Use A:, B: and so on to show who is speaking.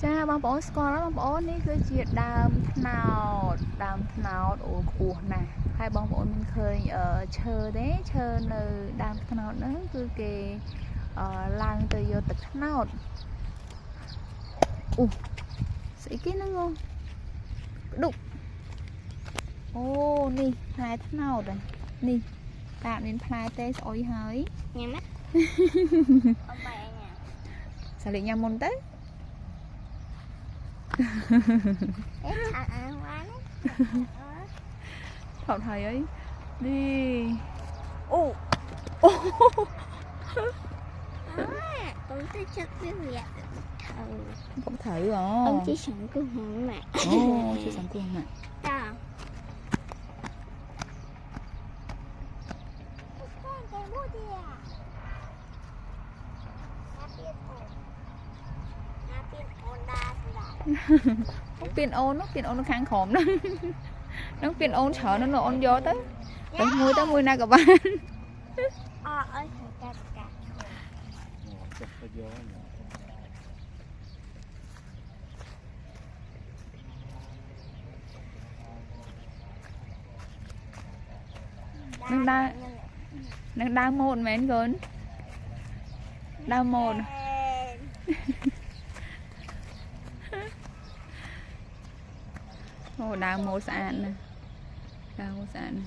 A: Cha bong bóng score bong bóng ní cứ chia đam nào ổ của nè hai bong bóng mình khơi ở chờ đấy chờ nơi đam nào nữa cứ kề lang từ vô tịch nào sĩ cái nó ngon đục ô nè hai thế nào rồi nè tạm đến phai tê sỏi hơi
B: nhà mắt ông bà nhà
A: sao lại nhà môn tới thọ thầy ấy đi ô
B: con tới chắc biết vậy
A: không thử rồi
B: ông chỉ sống của hồn mà
A: chỉ sống của mà nó pin ôn nó khang khổm đó nó pin ôn sợ nó ôn vô tới tới mùi na cả bạn nâng đau môn mến gớn đau môn đau mô sạn nè đau mô sạn